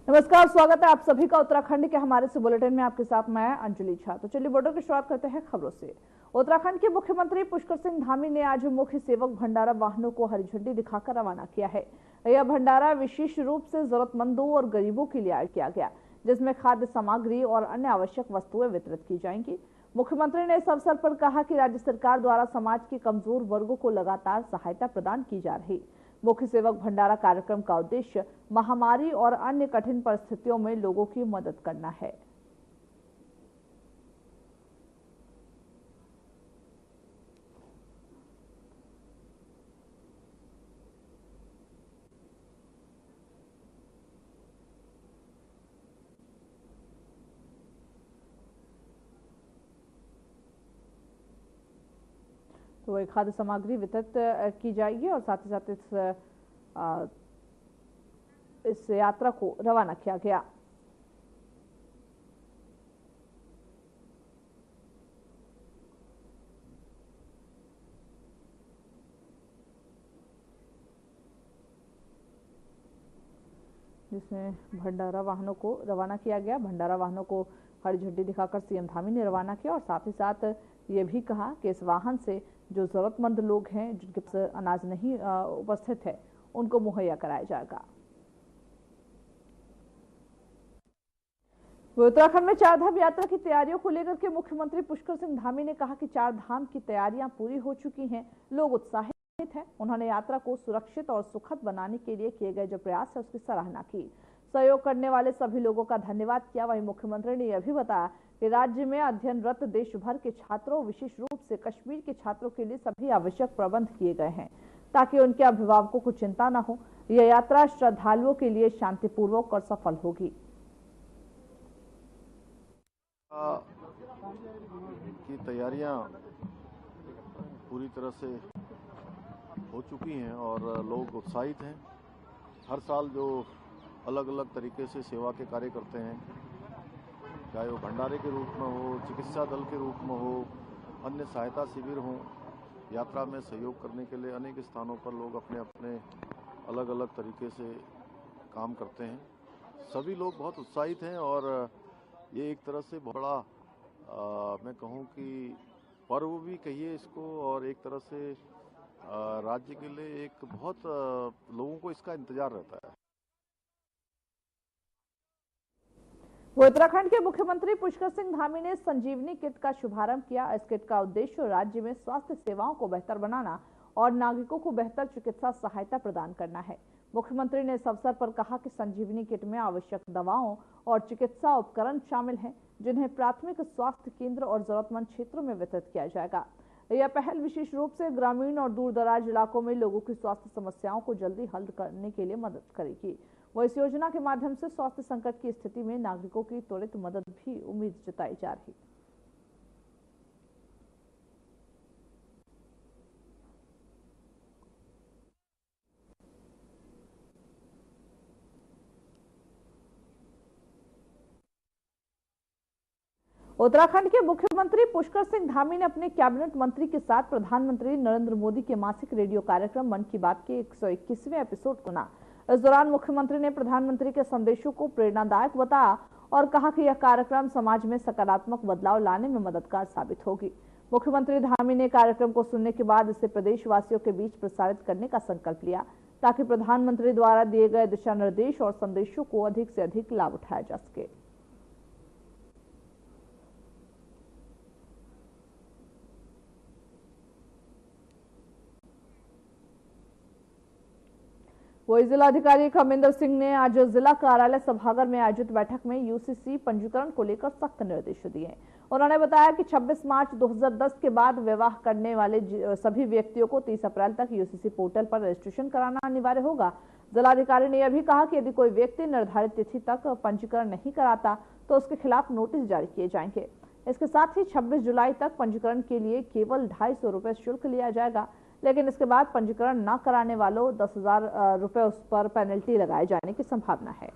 नमस्कार, स्वागत है आप सभी का उत्तराखंड के हमारे इस बुलेटिन में। आपके साथ मैं अंजलि झा। तो चलिए बुलेटिन की शुरुआत करते हैं खबरों से। उत्तराखंड के मुख्यमंत्री पुष्कर सिंह धामी ने आज मुख्य सेवक भंडारा वाहनों को हरी झंडी दिखाकर रवाना किया है। यह भंडारा विशेष रूप से जरूरतमंदों और गरीबों के लिए किया गया, जिसमें खाद्य सामग्री और अन्य आवश्यक वस्तुएं वितरित की जाएंगी। मुख्यमंत्री ने इस अवसर पर कहा कि राज्य सरकार द्वारा समाज के कमजोर वर्गों को लगातार सहायता प्रदान की जा रही। मुख्य सेवक भंडारा कार्यक्रम का उद्देश्य महामारी और अन्य कठिन परिस्थितियों में लोगों की मदद करना है। तो एक खाद्य सामग्री वितरित की जाएगी और साथ ही साथ इस यात्रा को रवाना किया गया। जिसमें भंडारा वाहनों को रवाना किया गया। भंडारा वाहनों को हरी झंडी दिखाकर सीएम धामी ने रवाना किया और साथ ही साथ ये भी कहा कि इस वाहन से जो जरूरतमंद लोग हैं, जिनके पास अनाज नहीं उपस्थित है, उनको मुहैया कराया जाएगा। उत्तराखंड में चार धाम यात्रा की तैयारियों को लेकर के मुख्यमंत्री पुष्कर सिंह धामी ने कहा कि चार धाम की तैयारियां पूरी हो चुकी हैं, लोग उत्साहित हैं। उन्होंने यात्रा को सुरक्षित और सुखद बनाने के लिए किए गए जो प्रयास है उसकी सराहना की। सहयोग करने वाले सभी लोगों का धन्यवाद किया। वहीं मुख्यमंत्री ने यह भी बताया कि राज्य में अध्ययनरत देश भर के छात्रों, विशेष रूप से कश्मीर के छात्रों के लिए सभी आवश्यक प्रबंध किए गए हैं ताकि उनके अभिभावकों को चिंता न हो। यह यात्रा श्रद्धालुओं के लिए शांतिपूर्वक और सफल होगी। की तैयारियां पूरी तरह से हो चुकी हैं और लोग उत्साहित हैं। हर साल जो अलग अलग तरीके से सेवा के कार्य करते हैं, चाहे वो भंडारे के रूप में हो, चिकित्सा दल के रूप में हो, अन्य सहायता शिविर हों, यात्रा में सहयोग करने के लिए अनेक स्थानों पर लोग अपने अपने अलग अलग तरीके से काम करते हैं। सभी लोग बहुत उत्साहित हैं और ये एक तरह से बड़ा मैं कहूँ कि पर्व भी कहिए इसको, और एक तरह से राज्य के लिए एक बहुत लोगों को इसका इंतजार रहता है। उत्तराखंड के मुख्यमंत्री पुष्कर सिंह धामी ने संजीवनी किट का शुभारंभ किया। इस किट का उद्देश्य राज्य में स्वास्थ्य सेवाओं को बेहतर बनाना और नागरिकों को बेहतर चिकित्सा सहायता प्रदान करना है। मुख्यमंत्री ने इस अवसर पर कहा कि संजीवनी किट में आवश्यक दवाओं और चिकित्सा उपकरण शामिल हैं, जिन्हें प्राथमिक स्वास्थ्य केंद्र और जरूरतमंद क्षेत्रों में वितरित किया जाएगा। यह पहल विशेष रूप से ग्रामीण और दूर दराज इलाकों में लोगों की स्वास्थ्य समस्याओं को जल्दी हल करने के लिए मदद करेगी। वह इस योजना के माध्यम से स्वास्थ्य संकट की स्थिति में नागरिकों की त्वरित मदद भी उम्मीद जताई जा रही। उत्तराखंड के मुख्यमंत्री पुष्कर सिंह धामी ने अपने कैबिनेट मंत्री के साथ प्रधानमंत्री नरेंद्र मोदी के मासिक रेडियो कार्यक्रम मन की बात के 121वें एपिसोड सुना। इस दौरान मुख्यमंत्री ने प्रधानमंत्री के संदेशों को प्रेरणादायक बताया और कहा कि यह कार्यक्रम समाज में सकारात्मक बदलाव लाने में मददगार साबित होगी। मुख्यमंत्री धामी ने कार्यक्रम को सुनने के बाद इसे प्रदेशवासियों के बीच प्रसारित करने का संकल्प लिया ताकि प्रधानमंत्री द्वारा दिए गए दिशा निर्देश और संदेशों को अधिक से अधिक लाभ उठाया जा सके। वही जिलाधिकारी खमिंदर सिंह ने आज जिला कार्यालय सभागार में आयोजित बैठक में यूसीसी पंजीकरण को लेकर सख्त निर्देश दिए। उन्होंने बताया कि 26 मार्च 2010 के बाद विवाह करने वाले सभी व्यक्तियों को 30 अप्रैल तक यूसीसी पोर्टल पर रजिस्ट्रेशन कराना अनिवार्य होगा। जिलाधिकारी ने यह भी कहा कि यदि कोई व्यक्ति निर्धारित तिथि तक पंजीकरण नहीं कराता तो उसके खिलाफ नोटिस जारी किए जाएंगे। इसके साथ ही 26 जुलाई तक पंजीकरण के लिए केवल 250 रुपए शुल्क लिया जाएगा, लेकिन इसके बाद पंजीकरण न कराने वालों 10,000 रुपए उस पर पेनल्टी लगाए जाने की संभावना है।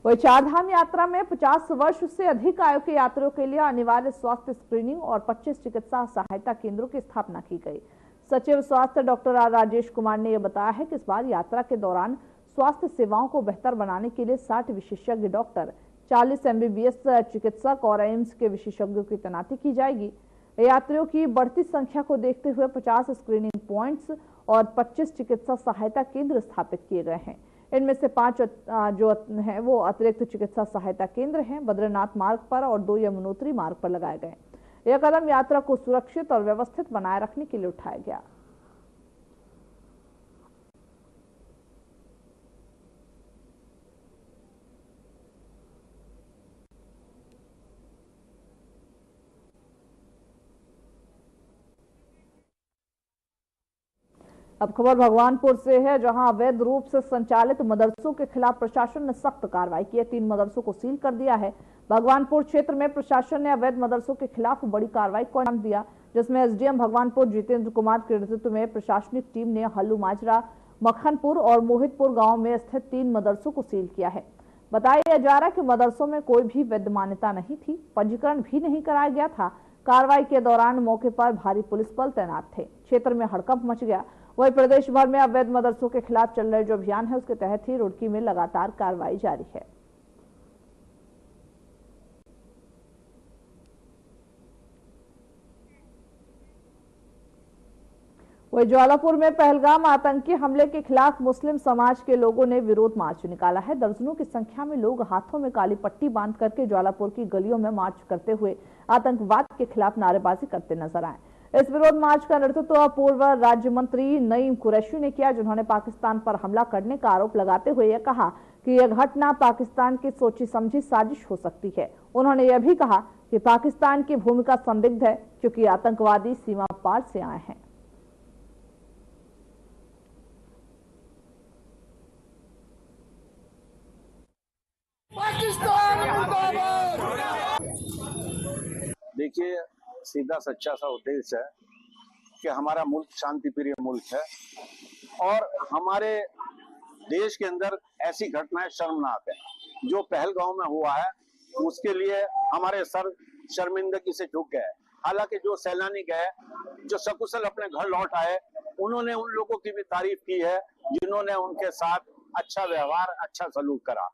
वही चारधाम यात्रा में 50 वर्ष से अधिक आयु के यात्रियों के लिए अनिवार्य स्वास्थ्य स्क्रीनिंग और 25 चिकित्सा सहायता केंद्रों की स्थापना की गई। सचिव स्वास्थ्य डॉक्टर आर राजेश कुमार ने यह बताया है कि इस बार यात्रा के दौरान स्वास्थ्य सेवाओं को बेहतर बनाने के लिए 60 विशेषज्ञ डॉक्टर, 40 MBBS चिकित्सक और एम्स के विशेषज्ञों की तैनाती की जाएगी। यात्रियों की बढ़ती संख्या को देखते हुए 50 स्क्रीनिंग पॉइंट्स और 25 चिकित्सा सहायता केंद्र स्थापित किए गए हैं। इनमें से 5 जो है वो अतिरिक्त चिकित्सा सहायता केंद्र हैं, बद्रीनाथ मार्ग पर और 2 यमुनोत्री मार्ग पर लगाए गए। यह कदम यात्रा को सुरक्षित और व्यवस्थित बनाए रखने के लिए उठाया गया। अब खबर भगवानपुर से है, जहां अवैध रूप से संचालित मदरसों के खिलाफ प्रशासन ने सख्त कार्रवाई की है। 3 मदरसों को सील कर दिया है। भगवानपुर क्षेत्र में प्रशासन ने अवैध मदरसों के खिलाफ बड़ी कार्रवाई को अंजाम दिया, जिसमें एसडीएम भगवानपुर जितेंद्र कुमार के नेतृत्व में प्रशासनिक टीम ने हल्लू माजरा, मक्खनपुर और मोहितपुर गांव में स्थित 3 मदरसों को सील किया है। बताया जा रहा है कि मदरसों में कोई भी वैध मान्यता नहीं थी, पंजीकरण भी नहीं कराया गया था। कार्रवाई के दौरान मौके पर भारी पुलिस बल तैनात थे। क्षेत्र में हड़कंप मच गया। वही प्रदेश भर में अवैध मदरसों के खिलाफ चल रहे जो अभियान है, उसके तहत ही रुड़की में लगातार कार्रवाई जारी है। वही ज्वालापुर में पहलगाम आतंकी हमले के खिलाफ मुस्लिम समाज के लोगों ने विरोध मार्च निकाला है। दर्जनों की संख्या में लोग हाथों में काली पट्टी बांध करके ज्वालापुर की गलियों में मार्च करते हुए आतंकवाद के खिलाफ नारेबाजी करते नजर आए। इस विरोध मार्च का नेतृत्व पूर्व राज्य मंत्री नईम कुरैशी ने किया, जिन्होंने पाकिस्तान पर हमला करने का आरोप लगाते हुए यह कहा कि यह घटना पाकिस्तान की सोची समझी साजिश हो सकती है। उन्होंने यह भी कहा कि पाकिस्तान की भूमिका संदिग्ध है, क्योंकि आतंकवादी सीमा पार से आए हैं। देखिए, सीधा सच्चा सा उद्देश्य है कि हमारा मुल्क शांति प्रिय मुल्क है और हमारे देश के अंदर ऐसी घटनाएं शर्मनाक है। जो पहलगाम में हुआ है उसके लिए हमारे सर शर्मिंदगी से झुक गए। हालांकि जो सैलानी गए, जो सकुशल अपने घर लौट आए, उन्होंने उन लोगों की भी तारीफ की है जिन्होंने उनके साथ अच्छा व्यवहार, अच्छा सलूक करा।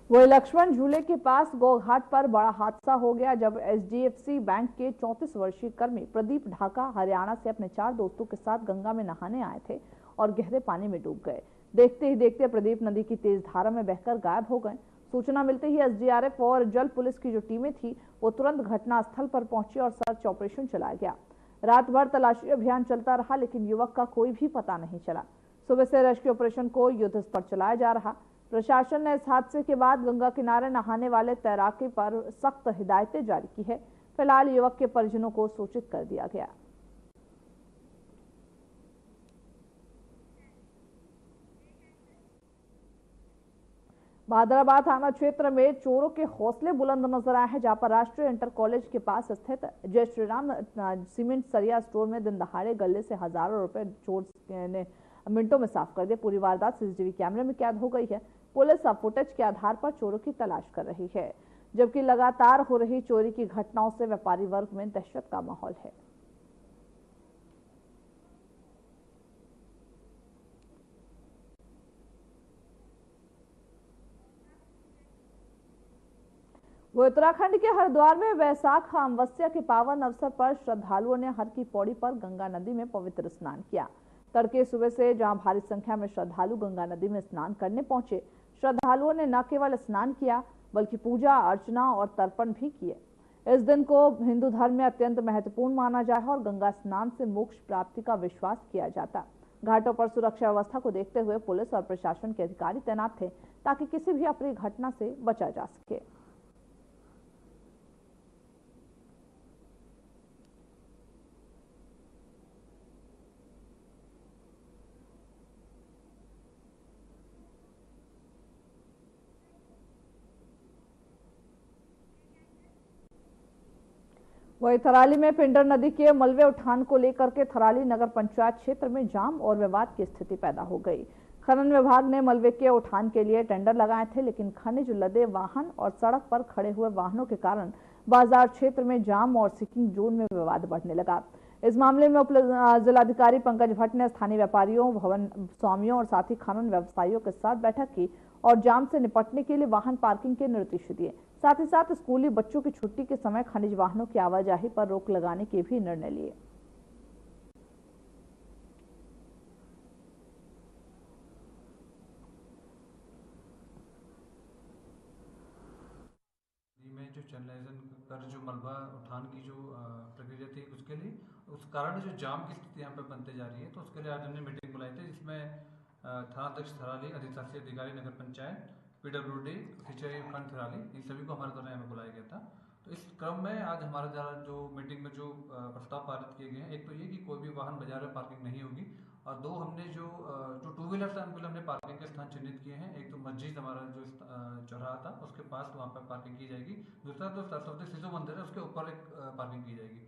वही लक्ष्मण झूले के पास गौघाट पर बड़ा हादसा हो गया, जब HDFC बैंक के 34 वर्षीय कर्मी प्रदीप ढाका हरियाणा से अपने 4 दोस्तों के साथ गंगा में नहाने आए थे और गहरे पानी में डूब गए। देखते ही देखते प्रदीप नदी की तेज धारा में बहकर गायब हो गए। सूचना मिलते ही SDRF और जल पुलिस की जो टीमें थी वो तुरंत घटनास्थल पर पहुंची और सर्च ऑपरेशन चलाया गया। रात भर तलाशी अभियान चलता रहा, लेकिन युवक का कोई भी पता नहीं चला। सुबह से रेस्क्यू ऑपरेशन को युद्ध स्तर चलाया जा रहा। प्रशासन ने इस हादसे के बाद गंगा किनारे नहाने वाले तैराकी पर सख्त हिदायतें जारी की है। फिलहाल युवक के परिजनों को सूचित कर दिया गया। भादराबाद थाना क्षेत्र में चोरों के हौसले बुलंद नजर आए हैं, जहां पर राष्ट्रीय इंटर कॉलेज के पास स्थित जय श्री राम सीमेंट सरिया स्टोर में दिन दहाड़े गले से हजारों रुपए चोर ने मिनटों में साफ कर दिए। पूरी वारदात CCTV कैमरे में कैद हो गई है। पुलिस अब फुटेज के आधार पर चोरों की तलाश कर रही है, जबकि लगातार हो रही चोरी की घटनाओं से व्यापारी वर्ग में दहशत का माहौल है। वो उत्तराखंड के हरिद्वार में वैशाख अमावस्या के पावन अवसर पर श्रद्धालुओं ने हर की पौड़ी पर गंगा नदी में पवित्र स्नान किया। तड़के सुबह से जहां भारी संख्या में श्रद्धालु गंगा नदी में स्नान करने पहुंचे, श्रद्धालुओं ने न केवल स्नान किया बल्कि पूजा अर्चना और तर्पण भी किए। इस दिन को हिंदू धर्म में अत्यंत महत्वपूर्ण माना जाता है और गंगा स्नान से मोक्ष प्राप्ति का विश्वास किया जाता। घाटों पर सुरक्षा व्यवस्था को देखते हुए पुलिस और प्रशासन के अधिकारी तैनात थे, ताकि किसी भी अप्रिय घटना से बचा जा सके। वही थराली में पिंडर नदी के मलबे उठान को लेकर के थराली नगर पंचायत क्षेत्र में जाम और विवाद की स्थिति पैदा हो गई। खनन विभाग ने मलबे के उठान के लिए टेंडर लगाए थे, लेकिन खनिज लदे वाहन और सड़क पर खड़े हुए वाहनों के कारण बाजार क्षेत्र में जाम और सीकिंग जोन में विवाद बढ़ने लगा। इस मामले में जिलाधिकारी पंकज भट्ट ने स्थानीय व्यापारियों, भवन स्वामियों और साथ ही खनन व्यवसायियों के साथ बैठक की और जाम से निपटने के लिए वाहन पार्किंग के निर्देश दिए। साथ ही साथ स्कूली बच्चों की छुट्टी के समय खनिज वाहनों की आवाजाही पर रोक लगाने के भी निर्णय लिए। में जो चैनलाइजेशन कर जो मलबा उठान की जो प्रक्रिया थी उसके लिए उस कारण जो जाम की स्थिति यहाँ पे बनते जा रही है, तो उसके लिए आज हमने मीटिंग बुलाई थी, जिसमें थानाध्यक्ष थराली, अधिशासी अधिकारी नगर पंचायत, PWD, सिंचाई खंड थराली, इन सभी को हमारे द्वारा यहाँ बुलाया गया था। तो इस क्रम में आज हमारे द्वारा जो मीटिंग में जो प्रस्ताव पारित किए गए हैं, एक तो ये कि कोई भी वाहन बाजार में पार्किंग नहीं होगी, और दो हमने जो टू व्हीलर था उनके लिए हमने पार्किंग के स्थान चिन्हित किए हैं। एक तो मस्जिद हमारा जो चौराहा था उसके पास वहाँ पर पार्किंग की जाएगी, दूसरा तो सरस्वती शिशु मंदिर है उसके ऊपर एक पार्किंग की जाएगी।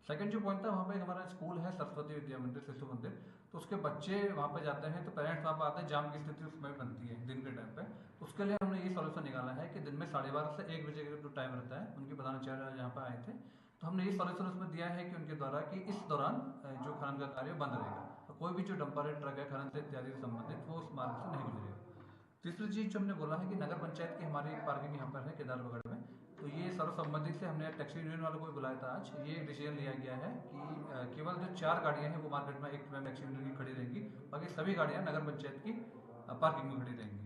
सेकंड जो पॉइंट था, वहाँ पे हमारा स्कूल है सरस्वती विद्या मंदिर शिशु मंदिर, तो उसके बच्चे वहाँ पे जाते हैं तो पेरेंट्स वहाँ पे आते हैं, जाम की स्थिति उसमें बनती है दिन के टाइम पे। तो उसके लिए हमने ये सॉल्यूशन निकाला है कि दिन में 12:30 से 1 बजे का जो टाइम रहता है, उनके प्रधानाचार्य यहाँ पे आए थे, तो हमने ये सॉल्यूशन उसमें दिया है कि उनके द्वारा कि इस दौरान जो खनन का कार्य बंद रहेगा, तो कोई भी जो डंपर है, ट्रक है खनन से इत्यादि से संबंधित, वो उस मार्ग से नहीं गुजरेगा। तीसरी चीज जो हमने बोला है कि नगर पंचायत की हमारी पार्किंग यहाँ पर है केदारबगड़ में, तो ये सर्वसम्मति से हमने टैक्सी यूनियन वालों को बुलाया था। आज ये डिसीजन लिया गया है कि केवल जो 4 गाड़ियां हैं वो मार्केट में एक टैक्सी यूनियन की खड़ी रहेंगी, बाकी सभी गाड़ियां नगर पंचायत की पार्किंग में खड़ी रहेंगी।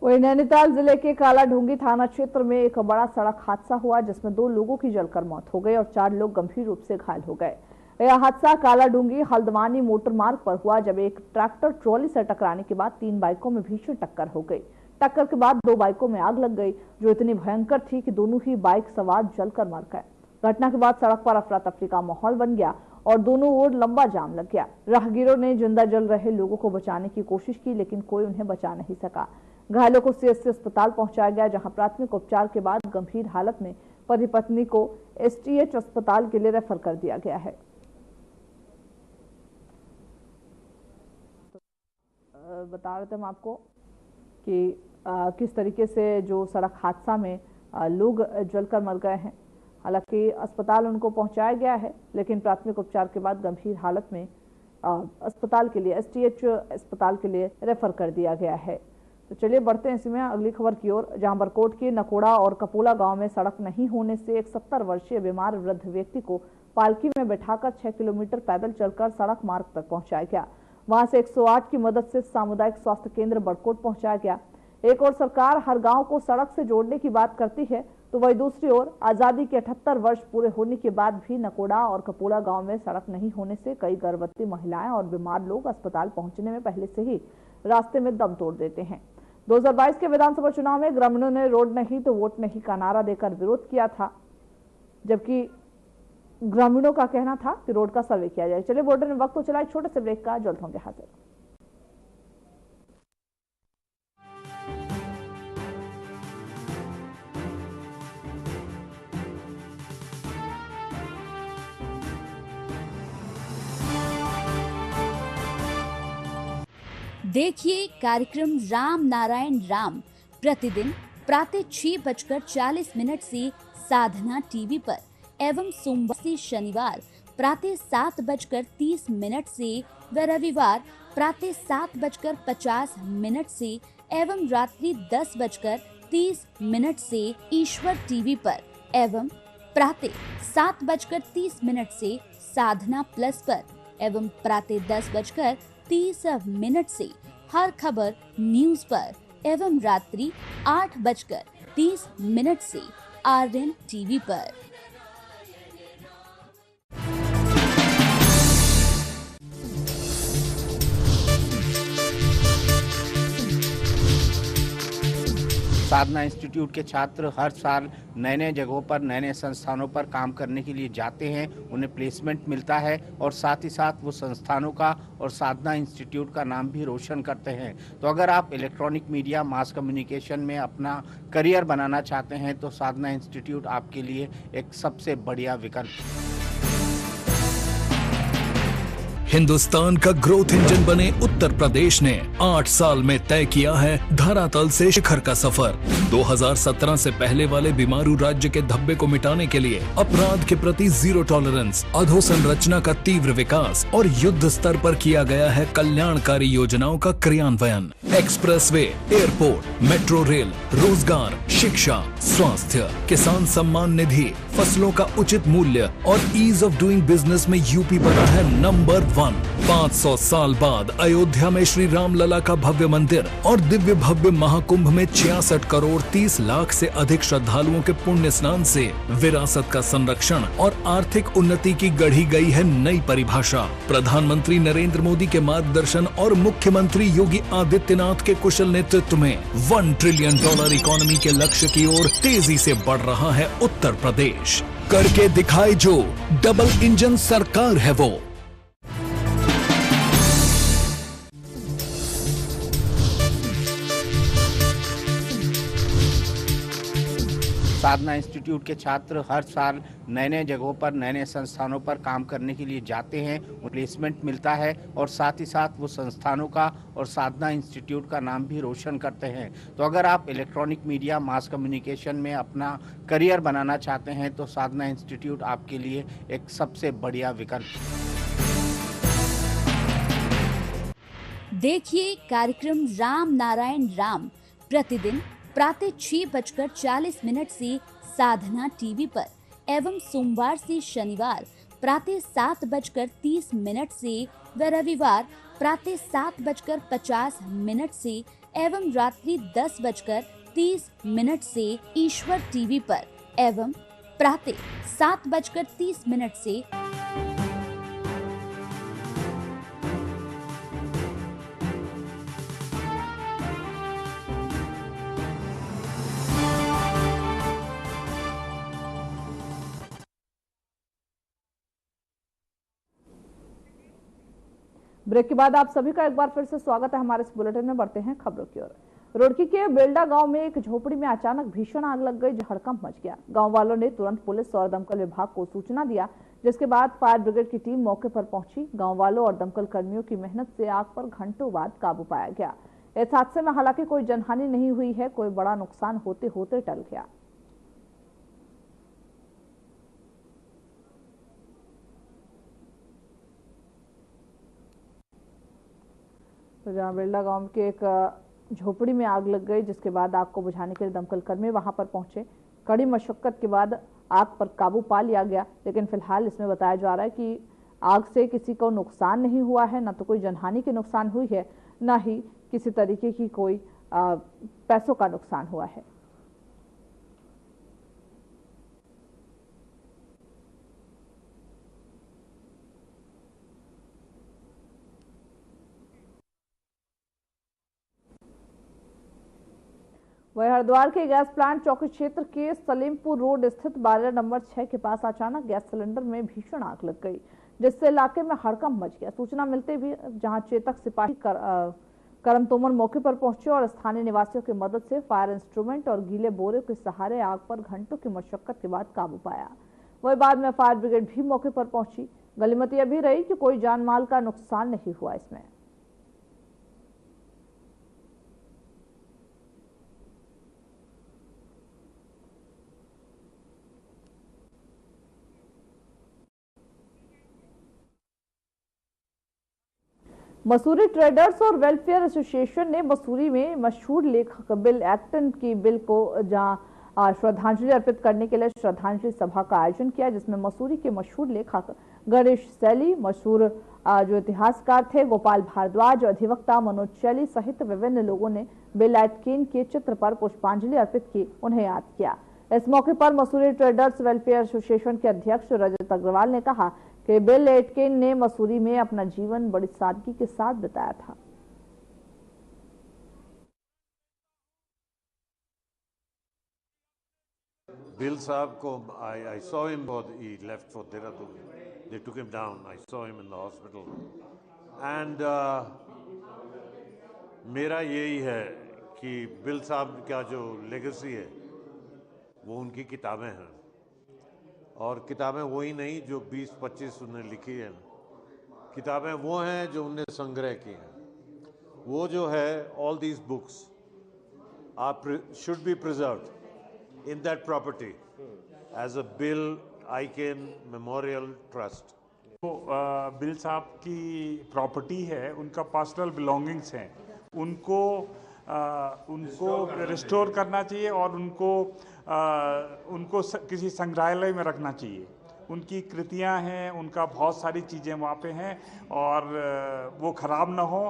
वही नैनीताल जिले के कालाढूंगी थाना क्षेत्र में एक बड़ा सड़क हादसा हुआ, जिसमें 2 लोगों की जलकर मौत हो गई और 4 लोग गंभीर रूप से घायल हो गए। यह हादसा कालाढूंगी हल्द्वानी मोटर मार्ग पर हुआ, जब एक ट्रैक्टर ट्रॉली से टकराने के बाद 3 बाइकों में भीषण टक्कर हो गई। टक्कर के बाद 2 बाइकों में आग लग गई, जो इतनी भयंकर थी कि दोनों ही बाइक सवार जलकर मर गए। घटना के बाद सड़क पर अफरा तफरी का माहौल बन गया और दोनों ओर लंबा जाम लग गया। राहगीरों ने जिंदा जल रहे लोगों को बचाने की कोशिश की, लेकिन कोई उन्हें बचा नहीं सका। घायलों को CHC अस्पताल पहुंचाया गया, जहां प्राथमिक उपचार के बाद गंभीर हालत में पति पत्नी को STH अस्पताल के लिए रेफर कर दिया गया है। बता रहे थे हम आपको कि किस तरीके से जो सड़क हादसा में लोग जलकर मर गए हैं। हालांकि अस्पताल उनको पहुंचाया गया है, लेकिन प्राथमिक उपचार के बाद गंभीर हालत में अस्पताल के लिए STH अस्पताल के लिए रेफर कर दिया गया है। तो चलिए बढ़ते हैं इसी में अगली खबर की ओर, जहां बरकोट के नकोड़ा और कपोला गांव में सड़क नहीं होने से एक 70 वर्षीय बीमार वृद्ध व्यक्ति को पालकी में बैठाकर 6 किलोमीटर पैदल चलकर सड़क मार्ग तक पहुंचाया गया। वहां से 108 की मदद से सामुदायिक स्वास्थ्य केंद्र बरकोट पहुंचाया गया। एक और सरकार हर गांव को सड़क से जोड़ने की बात करती है, तो वही दूसरी ओर आजादी के 78 वर्ष पूरे होने के बाद भी नकोड़ा और कपोला गांव में सड़क नहीं होने से कई गर्भवती महिलाएं और बीमार लोग अस्पताल पहुंचने में पहले से ही रास्ते में दम तोड़ देते हैं। 2022 के विधानसभा चुनाव में ग्रामीणों ने रोड नहीं तो वोट नहीं का नारा देकर विरोध किया था, जबकि ग्रामीणों का कहना था कि रोड का सर्वे किया जाए। चलिए बॉर्डर में वक्त हो चला एक छोटे से ब्रेक का, जल्द होंगे हाजिर। देखिए कार्यक्रम राम नारायण राम प्रतिदिन प्रातः 6:40 से साधना टीवी पर एवं सोमवार से शनिवार प्रातः 7:30 से व रविवार प्रातः 7:50 से एवं रात्रि 10:30 से ईश्वर टीवी पर एवं प्रातः 7:30 से साधना प्लस पर एवं प्रातः 10:30 से हर खबर न्यूज पर एवं रात्रि 8:30 से RN टीवी पर। साधना इंस्टीट्यूट के छात्र हर साल नए नए जगहों पर नए नए संस्थानों पर काम करने के लिए जाते हैं, उन्हें प्लेसमेंट मिलता है और साथ ही साथ वो संस्थानों का और साधना इंस्टीट्यूट का नाम भी रोशन करते हैं। तो अगर आप इलेक्ट्रॉनिक मीडिया मास कम्युनिकेशन में अपना करियर बनाना चाहते हैं तो साधना इंस्टीट्यूट आपके लिए एक सबसे बढ़िया विकल्प है। हिंदुस्तान का ग्रोथ इंजन बने उत्तर प्रदेश ने 8 साल में तय किया है धरातल से शिखर का सफर। 2017 से पहले वाले बीमारू राज्य के धब्बे को मिटाने के लिए अपराध के प्रति जीरो टॉलरेंस, अधोसंरचना का तीव्र विकास और युद्ध स्तर पर किया गया है कल्याणकारी योजनाओं का क्रियान्वयन। एक्सप्रेसवे, एयरपोर्ट, मेट्रो रेल, रोजगार, शिक्षा, स्वास्थ्य, किसान सम्मान निधि, फसलों का उचित मूल्य और ईज ऑफ डूइंग बिजनेस में यूपी बना है नंबर 1। 500 साल बाद अयोध्या में श्री राम लला का भव्य मंदिर और दिव्य भव्य महाकुंभ में 66 करोड़ 30 लाख से अधिक श्रद्धालुओं के पुण्य स्नान से विरासत का संरक्षण और आर्थिक उन्नति की गढ़ी गई है नई परिभाषा। प्रधानमंत्री नरेंद्र मोदी के मार्गदर्शन और मुख्यमंत्री योगी आदित्यनाथ के कुशल नेतृत्व में $1 ट्रिलियन इकोनॉमी के लक्ष्य की ओर तेजी से बढ़ रहा है उत्तर प्रदेश। करके दिखाए जो, डबल इंजन सरकार है वो। साधना इंस्टीट्यूट के छात्र हर साल नए नए जगहों पर नए नए संस्थानों पर काम करने के लिए जाते हैं, प्लेसमेंट मिलता है और साथ ही साथ वो संस्थानों का और साधना इंस्टीट्यूट का नाम भी रोशन करते हैं। तो अगर आप इलेक्ट्रॉनिक मीडिया मास कम्युनिकेशन में अपना करियर बनाना चाहते हैं तो साधना इंस्टीट्यूट आपके लिए एक सबसे बढ़िया विकल्प है। देखिए कार्यक्रम राम नारायण राम प्रतिदिन प्रातः 6:40 से साधना टीवी पर एवं सोमवार से शनिवार प्रातः 7:30 से व रविवार प्रातः 7:50 से एवं रात्रि 10:30 से ईश्वर टीवी पर एवं प्रातः 7:30 से ब्रेक के बाद आप सभी का एक बार फिर से स्वागत है हमारे इस बुलेटिन में। बढ़ते हैं खबरों की ओर। रुड़की के बेलडा गांव में एक झोपड़ी में अचानक भीषण आग लग गई, हड़कंप मच गया। गांव वालों ने तुरंत पुलिस और दमकल विभाग को सूचना दिया, जिसके बाद फायर ब्रिगेड की टीम मौके पर पहुंची। गांव वालों और दमकल कर्मियों की मेहनत से आग पर घंटों बाद काबू पाया गया। इस हादसे में हालांकि कोई जनहानि नहीं हुई है, कोई बड़ा नुकसान होते होते टल गया। जहां बेलडा गांव के एक झोपड़ी में आग लग गई, जिसके बाद आग को बुझाने के लिए दमकल कर्मी वहां पर पहुंचे। कड़ी मशक्कत के बाद आग पर काबू पा लिया गया, लेकिन फिलहाल इसमें बताया जा रहा है कि आग से किसी को नुकसान नहीं हुआ है, न तो कोई जनहानि की नुकसान हुई है, न ही किसी तरीके की कोई पैसों का नुकसान हुआ है। वहीं हरिद्वार के गैस प्लांट चौकी क्षेत्र के सलीमपुर रोड स्थित बारह नंबर 6 के पास अचानक गैस सिलेंडर में भीषण आग लग गई, जिससे इलाके में हड़कंप मच गया। सूचना मिलते भी जहां चेतक सिपाही करम तोमर मौके पर पहुंचे और स्थानीय निवासियों की मदद से फायर इंस्ट्रूमेंट और गीले बोरे के सहारे आग पर घंटों की मशक्कत के बाद काबू पाया। वही बाद में फायर ब्रिगेड भी मौके पर पहुंची। गलीमती यह भी रही कि कोई जान माल का नुकसान नहीं हुआ इसमें। मसूरी ट्रेडर्स और वेलफेयर एसोसिएशन ने मसूरी में मशहूर लेखक बिल एक्टन की बिल को जहां श्रद्धांजलि अर्पित करने के लिए श्रद्धांजलि सभा का आयोजन किया, जिसमें मसूरी के मशहूर लेखक गणेश सैली, मशहूर जो इतिहासकार थे गोपाल भारद्वाज, अधिवक्ता मनोज चैली सहित विभिन्न लोगों ने बिल एटकिन के चित्र पर पुष्पांजलि अर्पित की, उन्हें याद किया। इस मौके पर मसूरी ट्रेडर्स वेलफेयर एसोसिएशन के अध्यक्ष रजत अग्रवाल ने कहा कि बिल एटकिन ने मसूरी में अपना जीवन बड़ी सादगी के साथ बिताया था। Bill Saab ko, I saw him, he left for Dehradun. They took him down. I saw him in the hospital. And मेरा यही है कि बिल साहब का जो लेगेसी है वो उनकी किताबें हैं, और किताबें वही नहीं जो 20-25 उन्होंने लिखी है, किताबें वो हैं जो उनने संग्रह की हैं। वो जो है, all these books should be preserved in that property as a Bill Aiken Memorial Trust. तो बिल साहब की प्रॉपर्टी है, उनका पर्सनल बिलोंगिंग्स हैं, उनको रिस्टोर करना चाहिए और उनको किसी संग्रहालय में रखना चाहिए। उनकी कृतियां हैं, उनका बहुत सारी चीज़ें वहाँ पे हैं और वो ख़राब ना हो,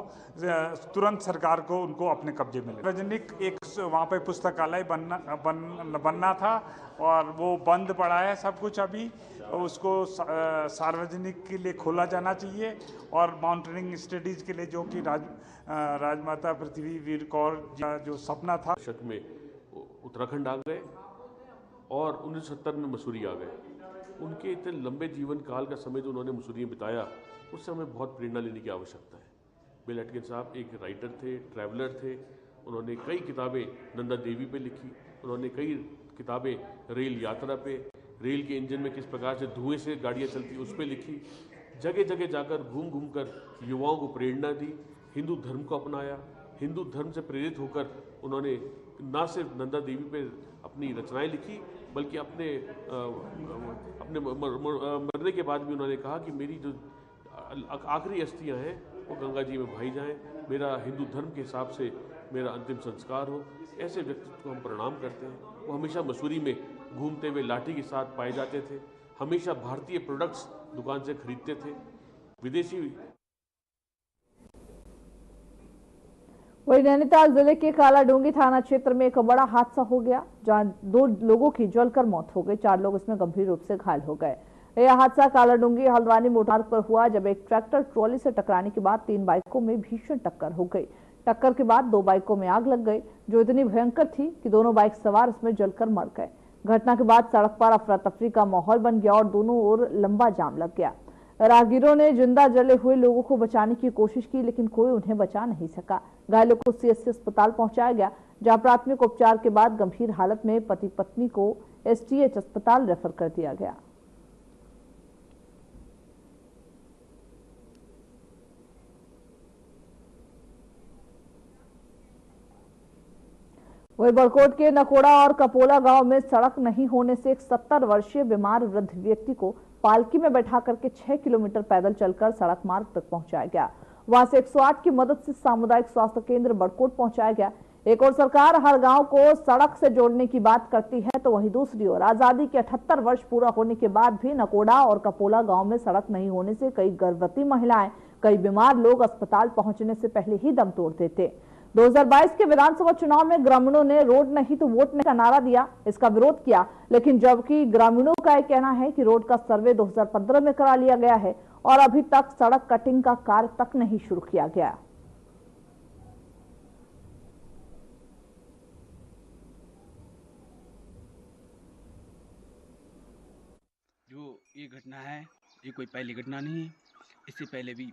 तुरंत सरकार को उनको अपने कब्जे में ले। सार्वजनिक एक वहाँ पे पुस्तकालय बनना था और वो बंद पड़ा है सब कुछ अभी, उसको सार्वजनिक के लिए खोला जाना चाहिए और माउंटेनिंग स्टडीज़ के लिए, जो कि राजमाता पृथ्वी वीर कौर जो सपना था। दशक में उत्तराखंड आ गए और 1970 में मसूरी आ गए। उनके इतने लंबे जीवन काल का समय जो उन्होंने मसूरी में बिताया, उससे हमें बहुत प्रेरणा लेने की आवश्यकता है। बिल एटकिन साहब एक राइटर थे, ट्रैवलर थे। उन्होंने कई किताबें नंदा देवी पे लिखी, उन्होंने कई किताबें रेल यात्रा पे, रेल के इंजन में किस प्रकार से धुएं से गाड़ियाँ चलती उस पर लिखी। जगह जगह जाकर घूम घूम कर युवाओं को प्रेरणा दी, हिंदू धर्म को अपनाया। हिंदू धर्म से प्रेरित होकर उन्होंने न सिर्फ नंदा देवी पे अपनी रचनाएं लिखी, बल्कि अपने मरने के बाद भी उन्होंने कहा कि मेरी जो आखिरी अस्थियां हैं वो गंगा जी में बहाई जाएं, मेरा हिंदू धर्म के हिसाब से मेरा अंतिम संस्कार हो। ऐसे व्यक्तित्व को हम प्रणाम करते हैं। वो हमेशा मसूरी में घूमते हुए लाठी के साथ पाए जाते थे, हमेशा भारतीय प्रोडक्ट्स दुकान से खरीदते थे, विदेशी। वही नैनीताल जिले के कालाडूंगी थाना क्षेत्र में एक बड़ा हादसा हो गया, जहां 2 लोगों की जलकर मौत हो गई, 4 लोग इसमें गंभीर रूप से घायल हो गए। यह हादसा कालाडूंगी हल्द्वानी मोटरमार्ग पर हुआ, जब एक ट्रैक्टर ट्रॉली से टकराने के बाद 3 बाइकों में भीषण टक्कर हो गई। टक्कर के बाद 2 बाइकों में आग लग गई, जो इतनी भयंकर थी कि दोनों बाइक सवार इसमें जलकर मर गए। घटना के बाद सड़क पर अफरा तफरी का माहौल बन गया और दोनों ओर लंबा जाम लग गया। राहगीरों ने जिंदा जले हुए लोगों को बचाने की कोशिश की, लेकिन कोई उन्हें बचा नहीं सका। घायलों को सीएससी अस्पताल पहुंचाया गया, जहां प्राथमिक उपचार के बाद गंभीर हालत में पति पत्नी को एसटीएच अस्पताल रेफर कर दिया गया। वही बड़कोट के नकोड़ा और कपोला गांव में सड़क नहीं होने से एक 70 वर्षीय बीमार वृद्ध व्यक्ति को पालकी में बैठा करके 6 किलोमीटर पैदल चलकर सड़क मार्ग तक पहुंचाया गया। वहां से 108 की मदद से सामुदायिक स्वास्थ्य केंद्र बड़कोट पहुंचाया गया। एक और सरकार हर गांव को सड़क से जोड़ने की बात करती है, तो वहीं दूसरी ओर आजादी के 78 वर्ष पूरा होने के बाद भी नकोड़ा और कपोला गांव में सड़क नहीं होने से कई गर्भवती महिलाएं, कई बीमार लोग अस्पताल पहुंचने से पहले ही दम तोड़ देते। 2022 के विधानसभा चुनाव में ग्रामीणों ने रोड नहीं तो वोट नहीं का नारा दिया, इसका विरोध किया, लेकिन जबकि ग्रामीणों का यह कहना है कि रोड का सर्वे 2015 में करा लिया गया है और अभी तक सड़क कटिंग का कार्य तक नहीं शुरू किया गया। जो ये घटना है, ये कोई पहली घटना नहीं है। इससे पहले भी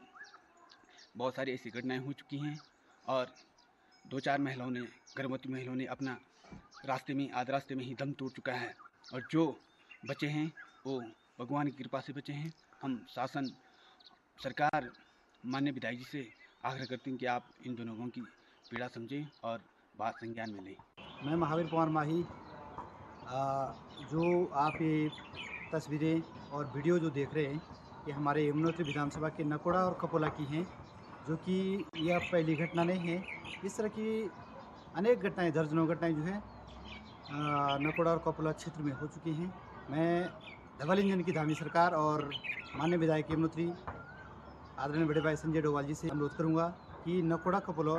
बहुत सारी ऐसी घटनाएं हो चुकी हैं और 2-4 महिलाओं ने, गर्भवती महिलाओं ने अपना रास्ते में, आध रास्ते में ही दम तोड़ चुका है और जो बचे हैं वो भगवान की कृपा से बचे हैं। हम शासन, सरकार, माननीय विधायक जी से आग्रह करते हैं कि आप इन दोनों लोगों की पीड़ा समझें और बात संज्ञान में लें। मैं महावीर कुमार माही, जो आप ये तस्वीरें और वीडियो जो देख रहे हैं, ये हमारे यमुनोत्री विधानसभा के नकोड़ा और कपोला की हैं, जो कि यह पहली घटना नहीं है। इस तरह की अनेक घटनाएं, दर्जनों घटनाएं जो है नकोड़ा और कपोला क्षेत्र में हो चुकी हैं। मैं डबल इंजन की धामी सरकार और माननीय विधायक यमुनोत्री आदरणीय बड़े भाई संजय डोभाल जी से अनुरोध करूंगा कि नकोड़ा कपोला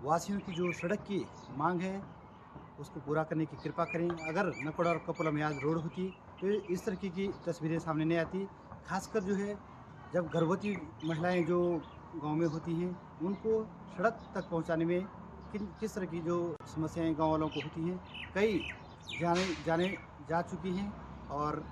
वासियों की जो सड़क की मांग है उसको पूरा करने की कृपा करें। अगर नकोड़ा और कपोला में आज रोड होती तो इस तरह की तस्वीरें सामने नहीं आती। खासकर जो है जब गर्भवती महिलाएं जो गांव में होती हैं, उनको सड़क तक पहुंचाने में किस तरह की जो समस्याएं गांव वालों को होती हैं। कई जा चुकी हैं। और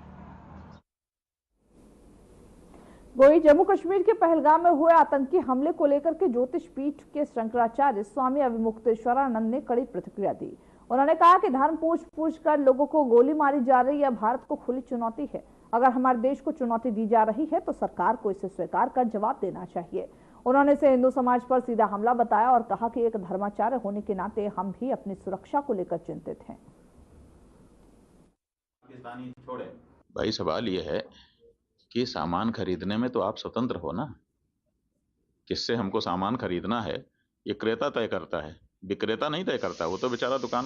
वहीं जम्मू कश्मीर के पहलगाम में हुए आतंकी हमले को लेकर के ज्योतिष पीठ के शंकराचार्य स्वामी अविमुक्तेश्वरानंद ने कड़ी प्रतिक्रिया दी। उन्होंने कहा कि धर्म पूछ कर लोगों को गोली मारी जा रही है, भारत को खुली चुनौती है। अगर हमारे देश को चुनौती दी जा रही है तो सरकार को इसे स्वीकार कर जवाब देना चाहिए। उन्होंने इसे हिंदू समाज पर सीधा हमला बताया और कहा कि एक धर्माचार्य होने के नाते हम भी अपनी सुरक्षा को लेकर चिंतित हैं। भाई सवाल यह है कि सामान खरीदने में तो आप स्वतंत्र हो ना। किससे हमको सामान खरीदना है ये क्रेता तय करता है, विक्रेता नहीं तय करता। वो तो बेचारा दुकान